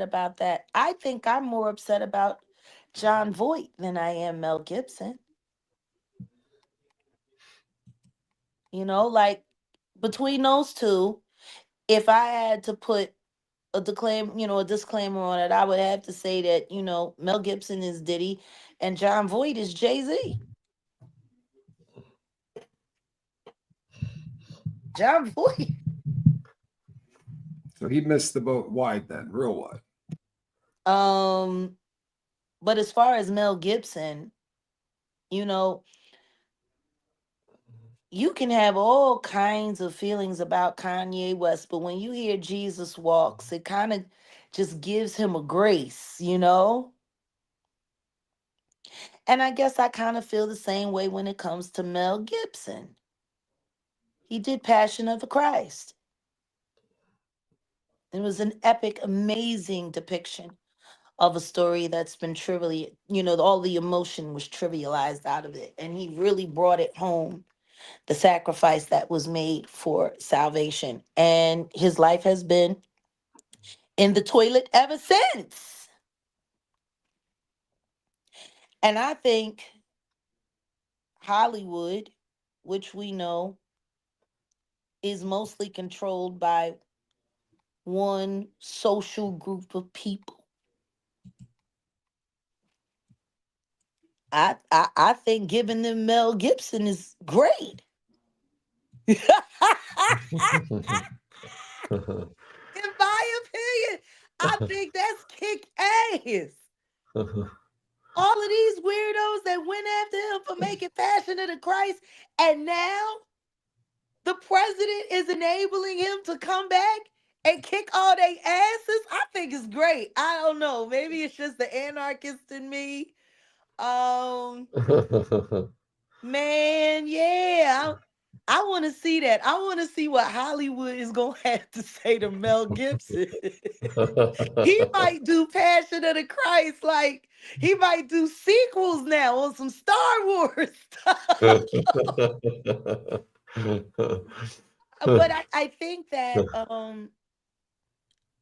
about that. I think I'm more upset about John Voight than I am Mel Gibson. Like between those two, if I had to put a disclaimer on it, I would have to say that, Mel Gibson is Diddy and John Voight is Jay-Z. John Voight. So he missed the boat wide then, real wide. Um, but as far as Mel Gibson, you know, you can have all kinds of feelings about Kanye West, but when you hear Jesus Walks, it kind of just gives him a grace. And I guess I kind of feel the same way when it comes to Mel Gibson. He did Passion of the Christ. It was an epic, amazing depiction of a story that's been trivially, all the emotion was trivialized out of it. And he really brought it home, the sacrifice that was made for salvation. And his life has been in the toilet ever since. And I think Hollywood, which we know is mostly controlled by one social group of people. I think giving them Mel Gibson is great. In my opinion, I think that's kick ass. All of these weirdos that went after him for making Passion of the Christ, and now the president is enabling him to come back and kick all their asses. I think it's great. I don't know. Maybe it's just the anarchist in me. Um, Man, yeah. I want to see that. I want to see what Hollywood is going to have to say to Mel Gibson. He might do Passion of the Christ. Like, he might do sequels now on some Star Wars stuff. But I think that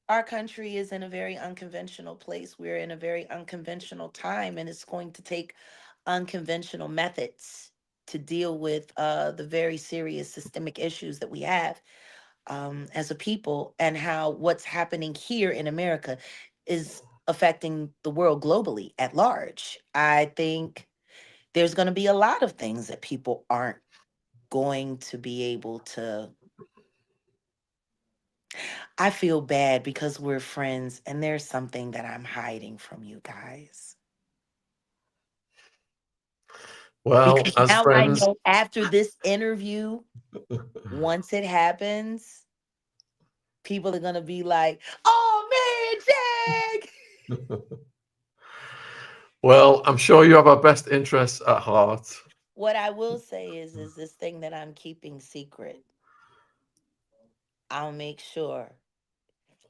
our country is in a very unconventional place. We're in a very unconventional time, and it's going to take unconventional methods to deal with the very serious systemic issues that we have as a people, and how what's happening here in America is affecting the world globally at large. I think there's going to be a lot of things that people aren't going to be able to. I feel bad because we're friends and there's something that I'm hiding from you guys. Well, Because as now I friends, know after this interview, once it happens, people are going to be like, oh man, Jag! well, I'm sure you have our best interests at heart. What I will say is this thing that I'm keeping secret, I'll make sure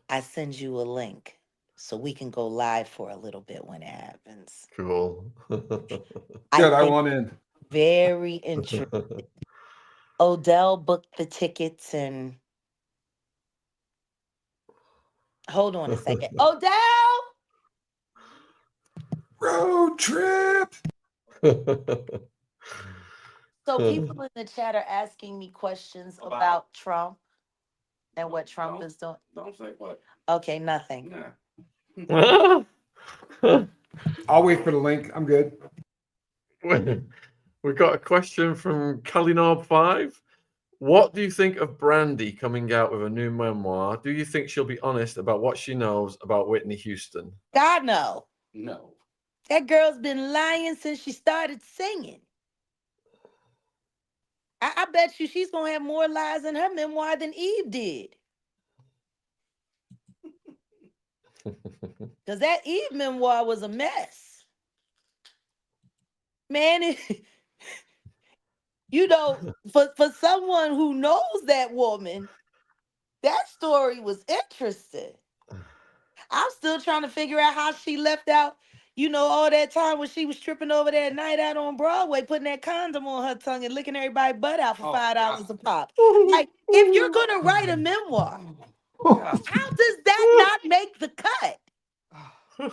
I send you a link so we can go live for a little bit when it happens. Cool. I Good, I think want in. very interesting. Odell booked the tickets and hold on a second. Odell! Road trip. So people in the chat are asking me questions about Trump and what Trump is doing. Don't say what. Okay, nothing. Nah. I'll wait for the link. I'm good. We got a question from Kalinob5. What do you think of Brandy coming out with a new memoir? Do you think she'll be honest about what she knows about Whitney Houston? God, no. No. That girl's been lying since she started singing. I bet you she's going to have more lies in her memoir than Eve did. Because that Eve memoir was a mess. Man, for someone who knows that woman, that story was interesting. I'm still trying to figure out how she left out, all that time when she was tripping over that night out on Broadway, putting that condom on her tongue and licking everybody's butt out for $5 a pop. Like, if you're going to write a memoir, how does that not make the cut? And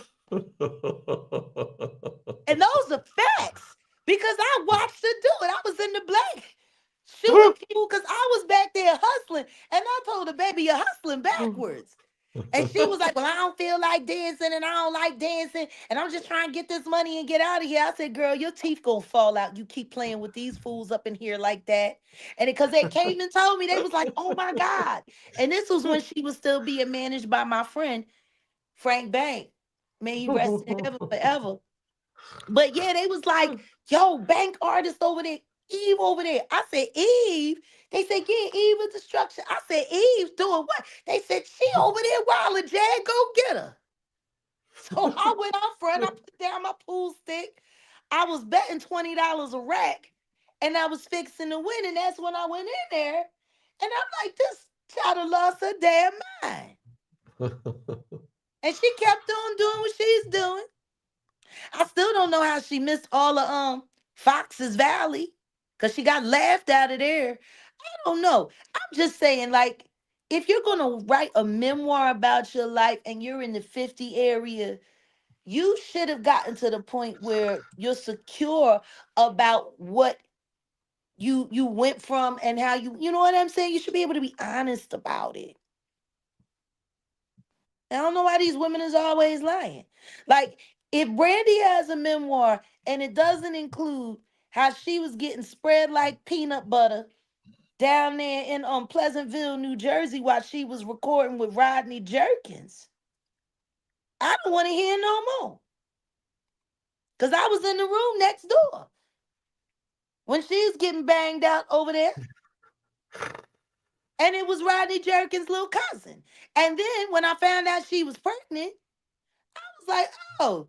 those are facts because I watched her do it. I was in the black shooting people because I was back there hustling. And I told her, baby, you're hustling backwards. And she was like, well, I don't feel like dancing and I don't like dancing. And I'm just trying to get this money and get out of here. I said, girl, your teeth gonna fall out. You keep playing with these fools up in here like that. And because they came and told me, they was like, oh my God. And this was when she was still being managed by my friend, Frank Bank. May he rest in heaven forever. But yeah, they was like, yo, bank artist over there, Eve over there. I said, Eve? They said, yeah, Eve of Destruction. I said, Eve's doing what? They said, she over there wilding, Jag, go get her. So I went out front, I put down my pool stick. I was betting $20 a rack, and I was fixing to win. And that's when I went in there. And I'm like, this child have lost her damn mind. And she kept on doing what she's doing. I still don't know how she missed all of Fox's Valley because she got laughed out of there. I don't know. I'm just saying, like, if you're gonna write a memoir about your life and you're in the 50 area, you should have gotten to the point where you're secure about what you went from and how you know what I'm saying? You should be able to be honest about it. I don't know why these women is always lying. Like, if Brandy has a memoir and it doesn't include how she was getting spread like peanut butter down there in Pleasantville, New Jersey, while she was recording with Rodney Jerkins, I don't want to hear no more. Because I was in the room next door when she was getting banged out over there. And it was Rodney Jerkins' little cousin. And then when I found out she was pregnant, I was like, oh,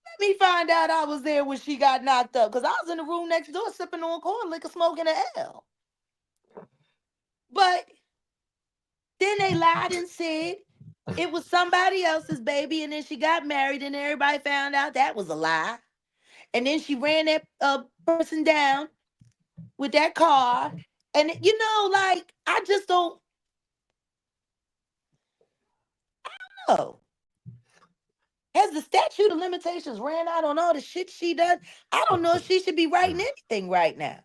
let me find out I was there when she got knocked up. Because I was in the room next door sipping on corn liquor, smoking a L. But then they lied and said it was somebody else's baby. And then she got married and everybody found out that was a lie. And then she ran that person down with that car. And, you know, like, I just don't know. Has the statute of limitations ran out on all the shit she does? I don't know if she should be writing anything right now.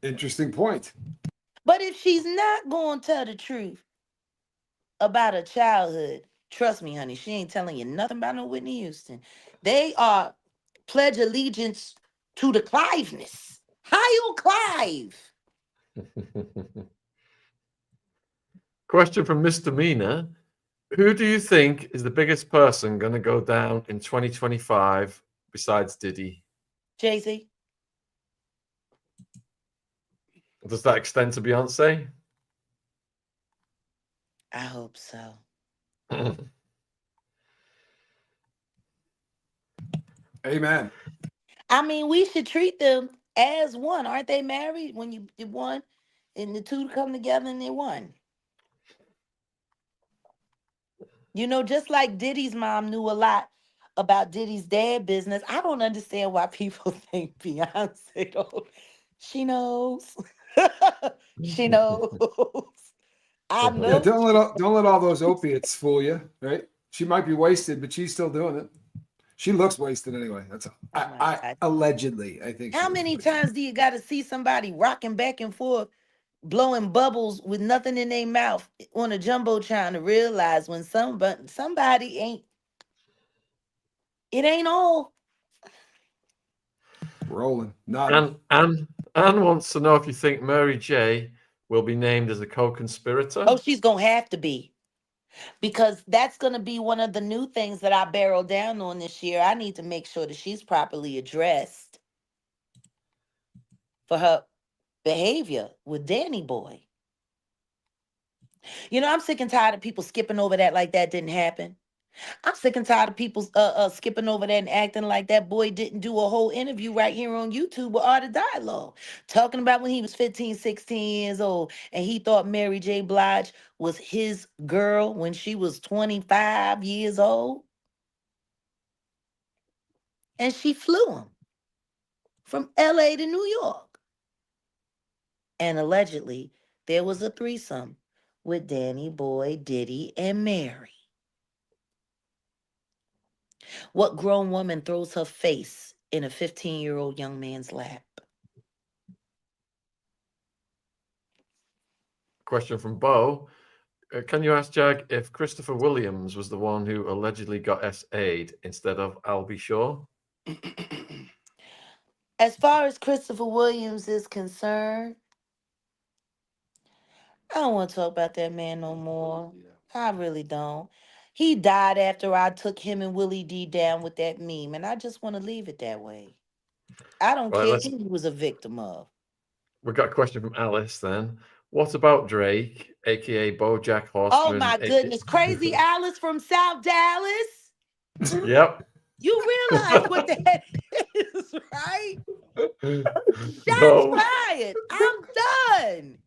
Interesting point. But if she's not going to tell the truth about her childhood, trust me, honey, she ain't telling you nothing about no Whitney Houston. They are pledge allegiance to the Cliveness. Heil Clive. Question from Mr. Mina. Who do you think is the biggest person going to go down in 2025 besides Diddy? Jay-Z. Does that extend to Beyonce? I hope so. Amen. I mean, we should treat them as one. Aren't they married when you one and the two come together and they're one? You know, just like Diddy's mom knew a lot about Diddy's dad business, I don't understand why people think Beyonce don't. She knows. She knows. I know. Yeah, don't let all those opiates fool you, right? She might be wasted, but she's still doing it. She looks wasted anyway. That's I allegedly, I think. How many times do you got to see somebody rocking back and forth, blowing bubbles with nothing in their mouth on a jumbotron to realize when somebody ain't, it ain't all. Rolling. Not. Anne wants to know if you think Mary J will be named as a co-conspirator. Oh, she's gonna have to be. Because that's going to be one of the new things that I barrel down on this year. I need to make sure that she's properly addressed for her behavior with Danny Boy. You know, I'm sick and tired of people skipping over that like that didn't happen. I'm sick and tired of people skipping over that and acting like that boy didn't do a whole interview right here on YouTube with Art of Dialogue, talking about when he was 15, 16 years old, and he thought Mary J. Blige was his girl when she was 25 years old. And she flew him from LA to New York. And allegedly, there was a threesome with Danny Boy, Diddy, and Mary. What grown woman throws her face in a 15-year-old young man's lap? Question from Bo. Can you ask Jag if Christopher Williams was the one who allegedly got SA'd instead of Albie Shaw? As far as Christopher Williams is concerned, I don't want to talk about that man no more. I really don't. He died after I took him and Willie D down with that meme, and I just want to leave it that way. I don't Right, care let's- who he was a victim of. We've got a question from Alice then. What about Drake, aka BoJack Horseman? Oh my goodness, Crazy Alice from South Dallas. Yep. You realize what that is, right? Shots No. fired. I'm done.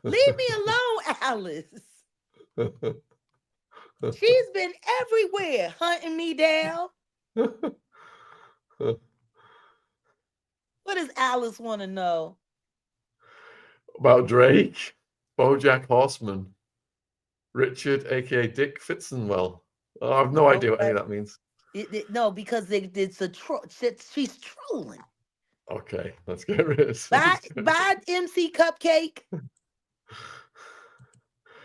Leave me alone, Alice. She's been everywhere hunting me down. What does Alice want to know? About Drake, BoJack Horseman, Richard, aka Dick Fitzenwell. Oh, I have no idea what any of that means. No, because it's a troll. She's trolling. Okay, let's get rid of Bye, MC Cupcake.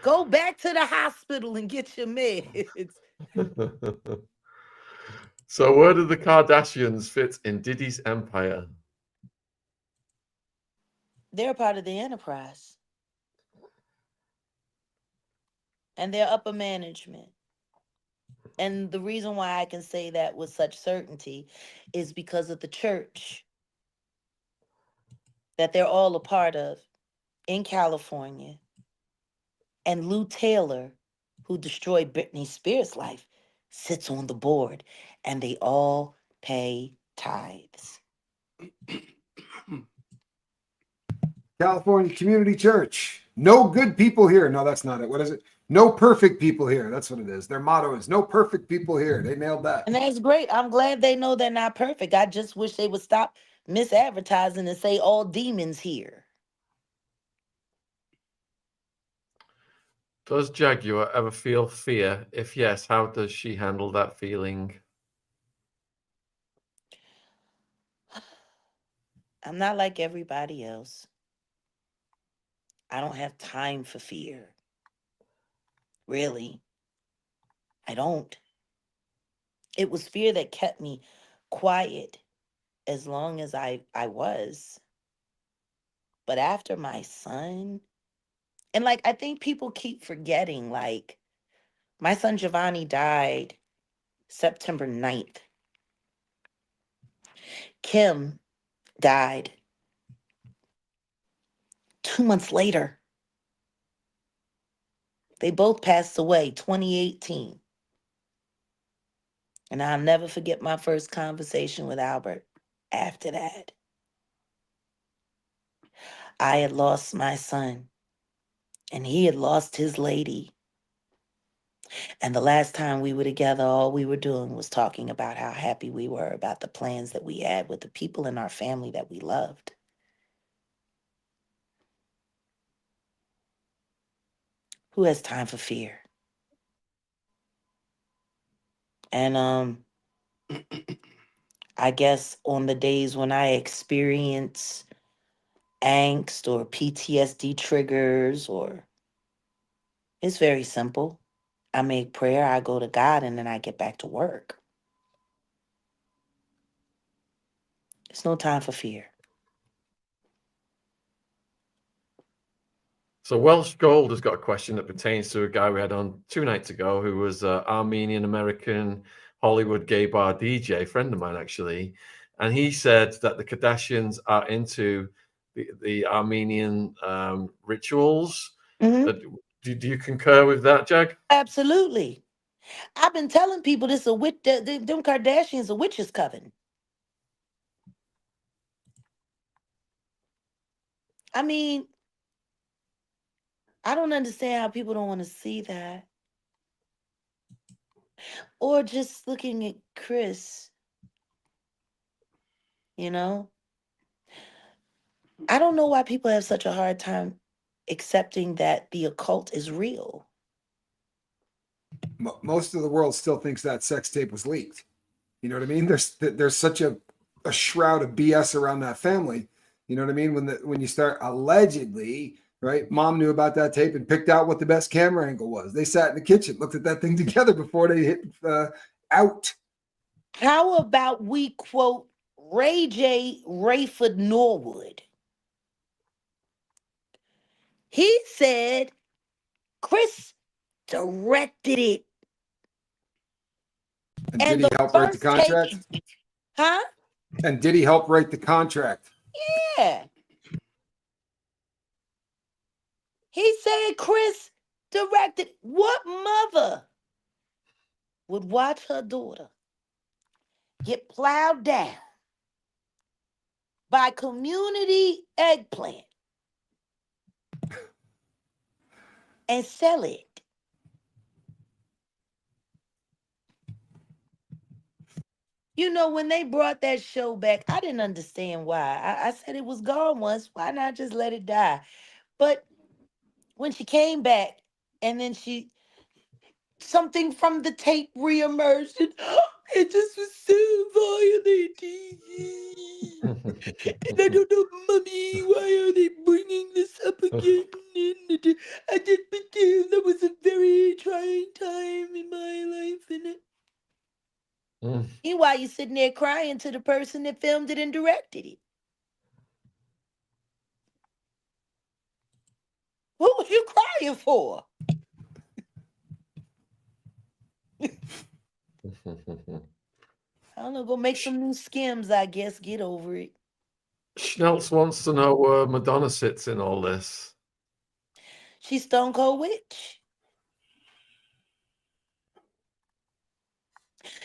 Go back to the hospital and get your meds. So where do the Kardashians fit in Diddy's empire? They're part of the enterprise. And they're upper management. And the reason why I can say that with such certainty is because of the church that they're all a part of in California. And Lou Taylor, who destroyed Britney Spears' life, sits on the board, and they all pay tithes. California Community Church. No good people here. No, that's not it. What is it? No perfect people here. That's what it is. Their motto is no perfect people here. They nailed that. And that's great. I'm glad they know they're not perfect. I just wish they would stop misadvertising and say all demons here. Does Jaguar ever feel fear? If yes, how does she handle that feeling? I'm not like everybody else. I don't have time for fear. Really. I don't. It was fear that kept me quiet as long as I was. But after my son, and like I think people keep forgetting, like my son Giovanni died September 9th. Kim died 2 months later. They both passed away 2018. And I'll never forget my first conversation with Albert after that. I had lost my son, and he had lost his lady. And the last time we were together, all we were doing was talking about how happy we were about the plans that we had with the people in our family that we loved. Who has time for fear? And I guess on the days when I experience angst or PTSD triggers, or it's very simple. I make prayer, I go to God, and then I get back to work. There's no time for fear. So Welsh Gold has got a question that pertains to a guy we had on 2 nights ago who was an Armenian American Hollywood gay bar DJ, friend of mine actually. And he said that the Kardashians are into the Armenian rituals. Mm-hmm. Do you concur with that, Jag? Absolutely. I've been telling people this them Kardashians a witches' coven. I mean, I don't understand how people don't want to see that. Or just looking at Chris, you know? I don't know why people have such a hard time accepting that the occult is real. Most of the world still thinks that sex tape was leaked. You know what I mean? There's such a shroud of BS around that family. You know what I mean? When you start allegedly, right? Mom knew about that tape and picked out what the best camera angle was. They sat in the kitchen, looked at that thing together before they hit out. How about we quote Ray J. Rayford Norwood? He said Chris directed it. And did he help write the contract? Huh? And did he help write the contract? Yeah. He said Chris directed. What mother would watch her daughter get plowed down by community eggplant and sell it? You know, when they brought that show back, I didn't understand why. I said it was gone once. Why not just let it die? But when she came back and then something from the tape reemerged, and it just was so violating. And I don't know, Mommy, why are they bringing this up again? And I just feel that was a very trying time in my life. And meanwhile, you're sitting there crying to the person that filmed it and directed it. What were you crying for? I don't know, go make some new skims, I guess. Get over it. Schnelz wants to know where Madonna sits in all this. She's Stone Cold Witch.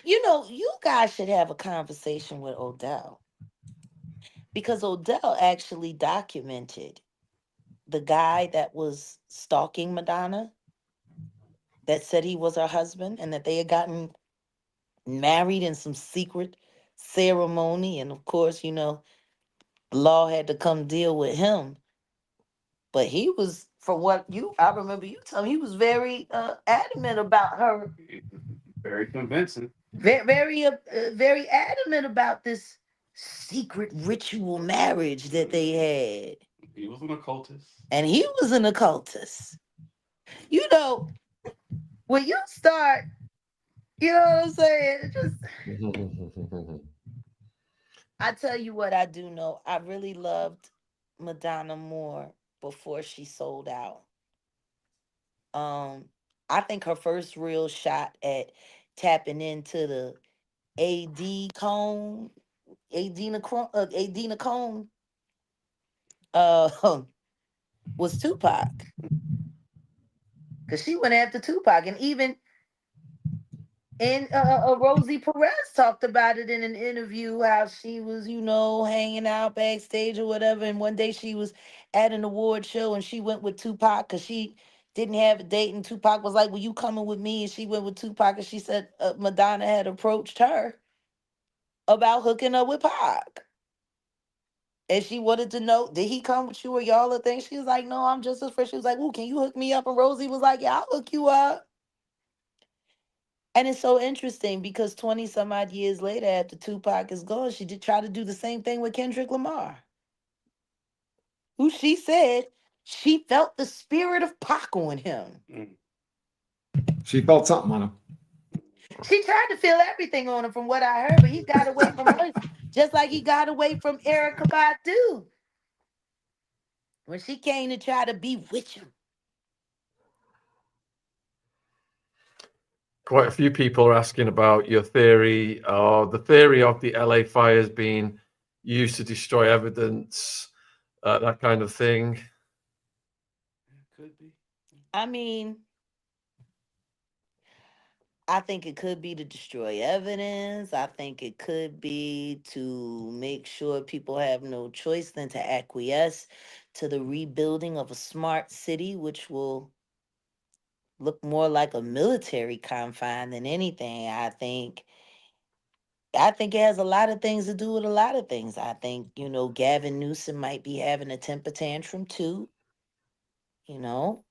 You know, you guys should have a conversation with Odell. Because Odell actually documented the guy that was stalking Madonna, that said he was her husband and that they had gotten married in some secret ceremony. And of course, you know, the law had to come deal with him. But he was, I remember you telling me, he was very adamant about her. Very convincing. Very adamant about this secret ritual marriage that they had. He was an occultist. And he was an occultist. You know, when you start, you know what I'm saying? I tell you what I do know. I really loved Madonna more before she sold out. I think her first real shot at tapping into the AD cone, Adina cone, was Tupac. Because she went after Tupac. And even Rosie Perez talked about it in an interview, how she was, you know, hanging out backstage or whatever. And one day she was at an award show and she went with Tupac because she didn't have a date. And Tupac was like, well, you coming with me? And she went with Tupac and she said Madonna had approached her about hooking up with Pac. And she wanted to know, did he come with you or y'all a thing? She was like, no, I'm just as fresh. She was like, ooh, can you hook me up? And Rosie was like, yeah, I'll hook you up. And it's so interesting because 20 some odd years later, after Tupac is gone, she did try to do the same thing with Kendrick Lamar, who she said she felt the spirit of Pac on him. She felt something on him. She tried to feel everything on him from what I heard, but he got away from her, just like he got away from Erykah Badu when she came to try to bewitch him. Quite a few people are asking about your theory, or the theory of the LA fires being used to destroy evidence, that kind of thing. Could be. I mean, I think it could be to destroy evidence. I think it could be to make sure people have no choice than to acquiesce to the rebuilding of a smart city, which will look more like a military confine than anything. I think it has a lot of things to do with a lot of things. I think, you know, Gavin Newsom might be having a temper tantrum too. You know,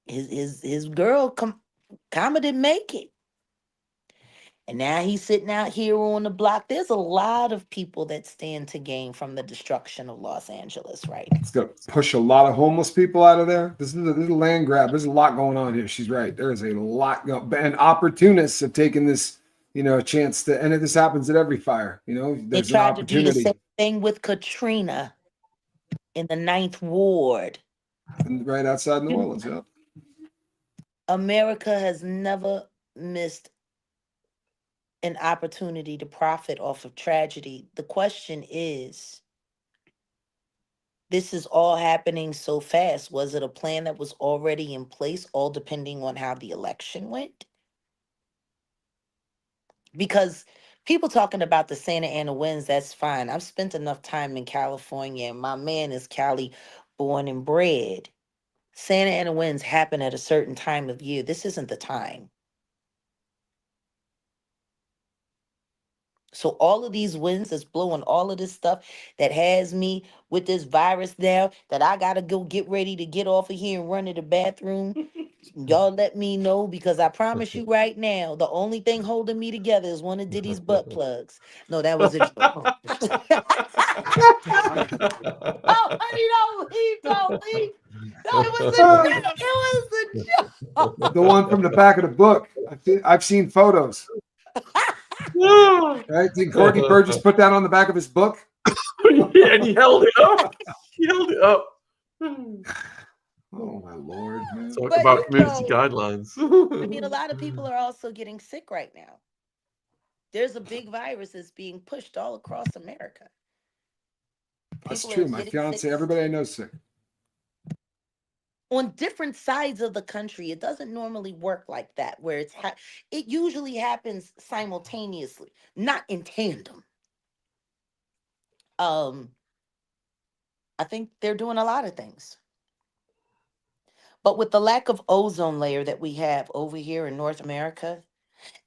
his girl Kama didn't make it. And now he's sitting out here on the block. There's a lot of people that stand to gain from the destruction of Los Angeles right now. It's going to push a lot of homeless people out of there. This is a land grab. There's a lot going on here. She's right. There is a lot going, and opportunists have taken this, chance to, and this happens at every fire. They There's an tried to do the opportunity. same thing with Katrina in the 9th Ward. Right outside New Orleans, yeah. America has never missed an opportunity to profit off of tragedy. The question is, this is all happening so fast. Was it a plan that was already in place, all depending on how the election went? Because people talking about the Santa Ana winds, that's fine. I've spent enough time in California, and my man is Cali born and bred. Santa Ana winds happen at a certain time of year. This isn't the time. So all of these winds that's blowing all of this stuff that has me with this virus now that I got to go get ready to get off of here and run to the bathroom. Y'all let me know, because I promise you right now, the only thing holding me together is one of Diddy's butt plugs. No, that was a joke. Oh, honey, don't leave, don't leave. No, it was a joke. It was a joke. The one from the back of the book. I've seen photos. Right? Did Courtney Burgess put that on the back of his book? Yeah, and he held it up. He held it up. Oh my Lord, man. Talk But, about community guidelines. I mean, a lot of people are also getting sick right now. There's a big virus that's being pushed all across America. That's People true. are My getting fiance, sick everybody I know is sick. on different sides of the country. It doesn't normally work like that, where it usually happens simultaneously, not in tandem. I think they're doing a lot of things. But with the lack of ozone layer that we have over here in North America,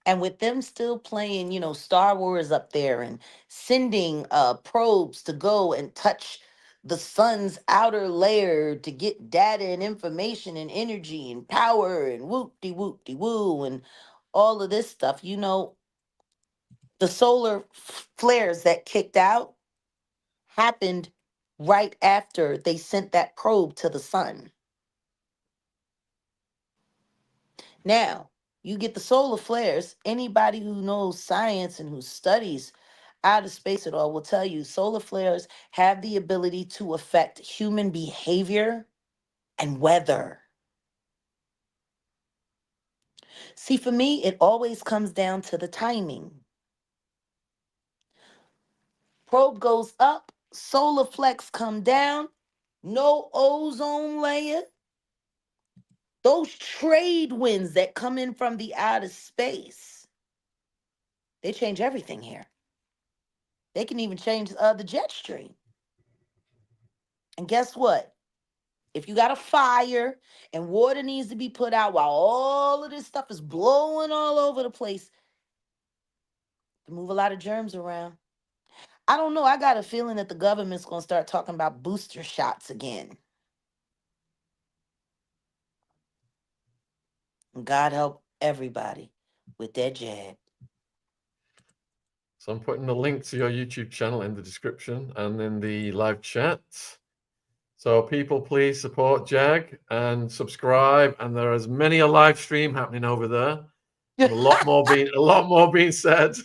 and with them still playing, Star Wars up there and sending probes to go and touch the sun's outer layer to get data and information and energy and power and whoop-de-woo and all of this stuff, the solar flares that kicked out happened right after they sent that probe to the sun. Now, you get the solar flares. Anybody who knows science and who studies outer space at all will tell you solar flares have the ability to affect human behavior and weather. See, for me, it always comes down to the timing. Probe goes up, solar flex come down, no ozone layer. Those trade winds that come in from the outer space, they change everything here. They can even change the jet stream. And guess what? If you got a fire and water needs to be put out while all of this stuff is blowing all over the place, to move a lot of germs around. I don't know. I got a feeling that the government's going to start talking about booster shots again. And God help everybody with their jab. So I'm putting the link to your YouTube channel in the description and in the live chat. So people, please support Jag and subscribe. And there is many a live stream happening over there. And a lot more being said.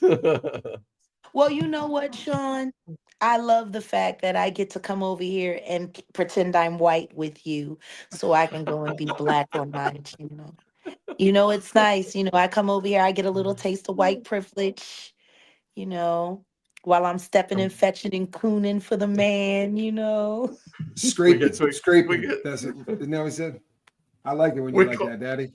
Well, you know what, Shaun? I love the fact that I get to come over here and pretend I'm white with you so I can go and be black on my channel. It's nice. I come over here, I get a little taste of white privilege, while I'm stepping and fetching and cooning for the man. Scraping. That's it. Isn't that what he said? I like it when you like that, Daddy.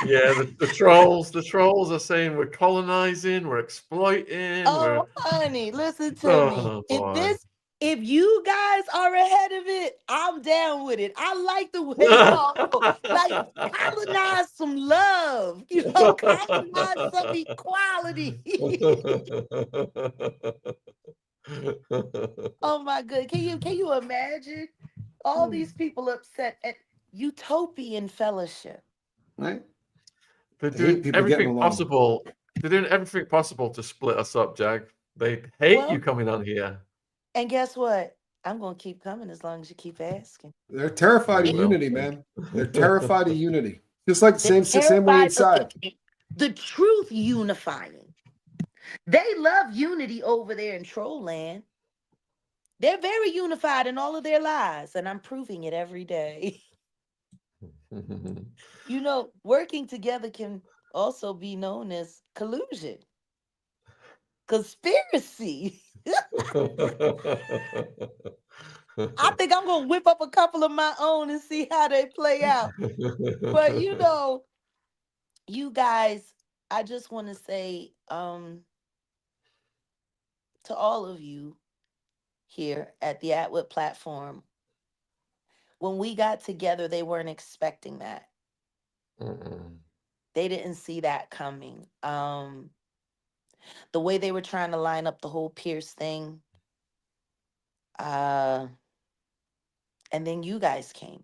Yeah, the trolls are saying we're colonizing, we're exploiting. Oh, honey, listen to me. If you guys are ahead of it, I'm down with it. I like the way y'all colonize some love, colonize some equality. Oh my God. Can you imagine all these people upset at utopian fellowship? Right? They're doing everything possible They're doing everything possible to split us up, Jag. They hate you Well, coming on here. and guess what? I'm gonna keep coming as long as you keep asking. They're terrified We of will. unity, man. They're terrified of unity. Just like the They're same way terrified of inside. the truth unifying. They love unity over there in Trollland. They're very unified in all of their lives, and I'm proving it every day. You know, working together can also be known as collusion, conspiracy. I think I'm gonna whip up a couple of my own and see how they play out. But you know, you guys, I just want to say to all of you here at the Atwood platform, when we got together, they weren't expecting that. Mm-mm. They didn't see that coming. The way they were trying to line up the whole Pierce thing, and then you guys came.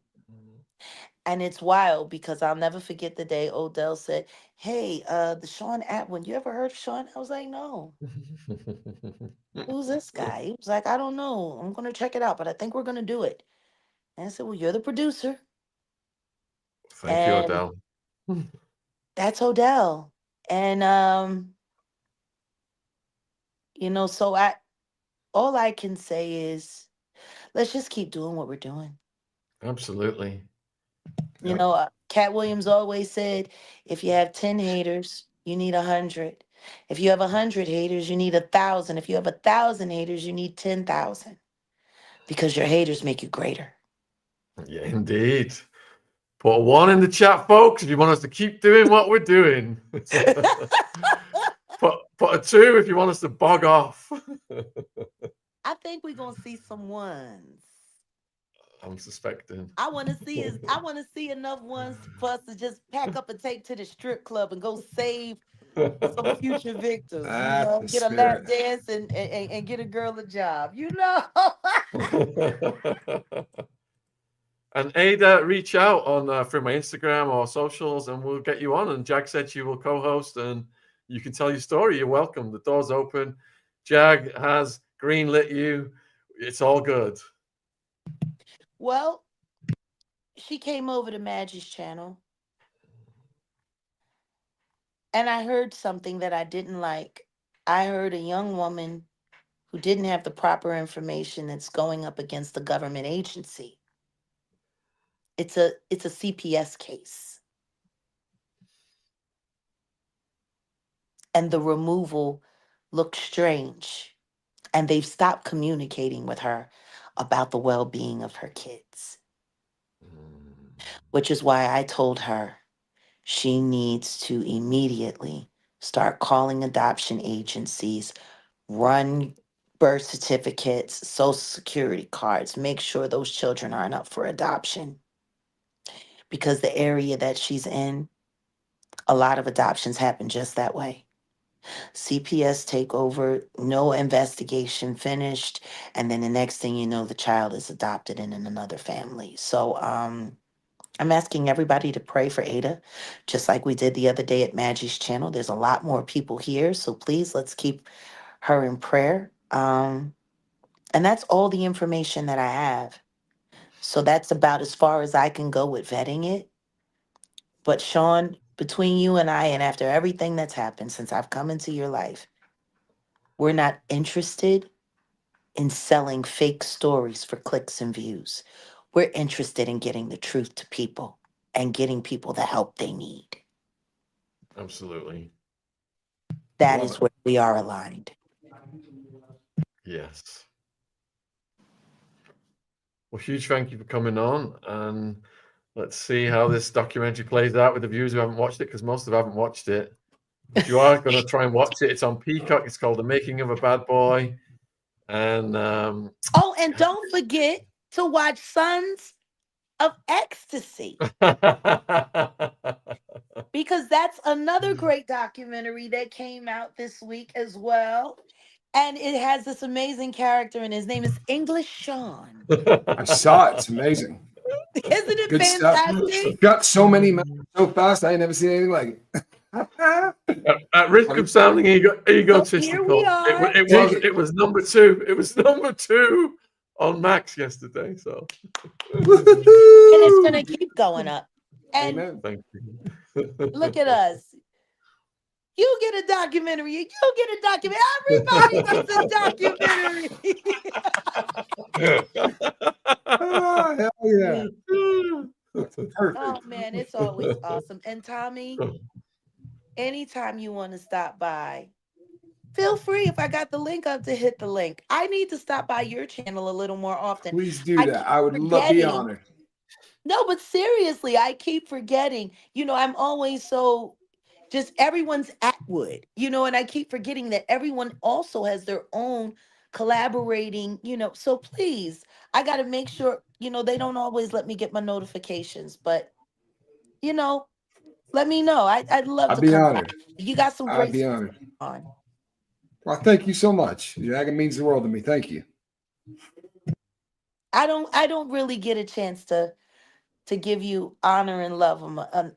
And it's wild because I'll never forget the day Odell said, "Hey, the Shaun Atwood, you ever heard of Shaun?" I was like, "No, who's this guy?" He was like, "I don't know. I'm gonna check it out, but I think we're gonna do it." And I said, "Well, you're the producer, Thank you, and Odell. that's Odell." And you know, so all I can say is let's just keep doing what we're doing. Absolutely. You Yep. know, Cat Williams always said, if you have 10 haters, you need 100. If you have 100 haters, you need 1,000. If you have 1,000 haters, you need 10,000 because your haters make you greater. Yeah, indeed. Put a 1 in the chat, folks, if you want us to keep doing what we're doing. Put a 2 if you want us to bog off. I think we're gonna see some ones. I'm suspecting. I want to see enough ones for us to just pack up and take to the strip club and go save some future victims. You That's know, the get a lap spirit. dance and get a girl a job. You know. And Ada, reach out on through my Instagram or socials, and we'll get you on. And Jag said she will co-host, and you can tell your story. You're welcome. The door's open. Jag has greenlit you. It's all good. Well, she came over to Maggie's channel and I heard something that I didn't like. I heard a young woman who didn't have the proper information that's going up against the government agency. It's a CPS case. And the removal looked strange. And they've stopped communicating with her about the well-being of her kids. Which is why I told her she needs to immediately start calling adoption agencies, run birth certificates, social security cards, make sure those children aren't up for adoption. Because the area that she's in, a lot of adoptions happen just that way. CPS take over, no investigation finished, and then the next thing you know, the child is adopted in another family. So I'm asking everybody to pray for Ada, just like we did the other day at Maggie's channel. There's a lot more people here, so please let's keep her in prayer. And that's all the information that I have. So that's about as far as I can go with vetting it. But Shaun, between you and I, and after everything that's happened since I've come into your life, we're not interested in selling fake stories for clicks and views. We're interested in getting the truth to people and getting people the help they need. Absolutely. That Love is it. where we are aligned. Yes. Well, huge thank you for coming on, and let's see how this documentary plays out with the viewers who haven't watched it, because most of them haven't watched it. If you are going to try and watch it, it's on Peacock. It's called The Making of a Bad Boy. And Oh, and don't forget to watch Sons of Ecstasy, because that's another great documentary that came out this week as well. And it has this amazing character, and his name is English Shaun. I saw it. It's amazing. Isn't it Good stuff. fantastic? Got so many so fast. I ain't never seen anything like it. At risk of sounding Here we egotistical, are. it was number 2. It was number 2 on Max yesterday. So And it's gonna keep going up. And Amen. thank you. look at us. You get a documentary. You get a documentary. Everybody gets a documentary. Oh, hell yeah. Perfect. Oh man, it's always awesome. And Tommy, anytime you want to stop by, feel free. If I got the link up, to hit the link. I need to stop by your channel a little more often. Please do I that. keep I would love be forgetting. honored. No, but seriously, I keep forgetting. I'm always so just everyone's Atwood, and I keep forgetting that everyone also has their own collaborating, So please, I got to make sure, they don't always let me get my notifications, but, let me know. I'd love I'd to be come honored. back. You got some I'd great be stuff honored. on. Well, thank you so much. Jag, it means the world to me. Thank you. I don't really get a chance to give you honor and love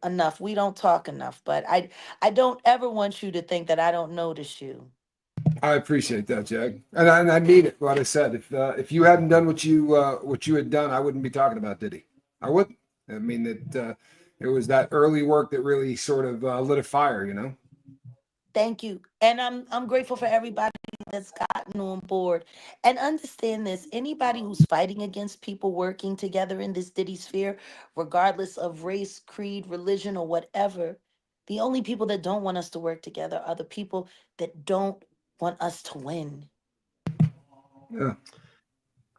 enough. We don't talk enough, but I don't ever want you to think that I don't notice you. I appreciate that, Jag, and I mean it. What I said. If you hadn't done what you had done, I wouldn't be talking about Diddy. I wouldn't. I mean it was that early work that really sort of lit a fire. Thank you. And I'm grateful for everybody that's gotten on board. And understand this, anybody who's fighting against people working together in this Diddy sphere, regardless of race, creed, religion, or whatever, the only people that don't want us to work together are the people that don't want us to win. Yeah.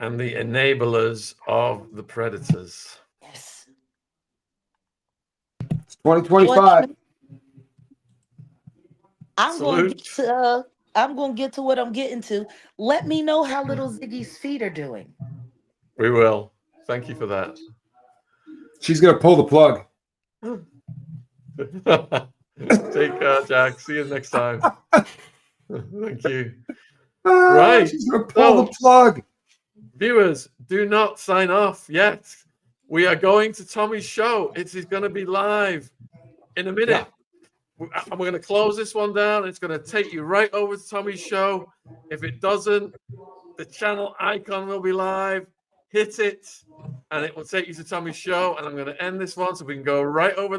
And the enablers of the predators. Yes. It's 2025. I'm going to Salute. get to I'm going to get to what I'm getting to. Let me know how little Ziggy's feet are doing. We will. Thank you for that. She's gonna pull the plug. Take care, Jack. See you next time. Thank you. Ah, Right. she's gonna pull the plug. Viewers, do not sign off yet. We are going to Tommy's show. It is going to be live in a minute. Yeah. We're going to close this one down. It's going to take you right over to Tommy's show. If it doesn't, the channel icon will be live. Hit it, and it will take you to Tommy's show. And I'm going to end this one so we can go right over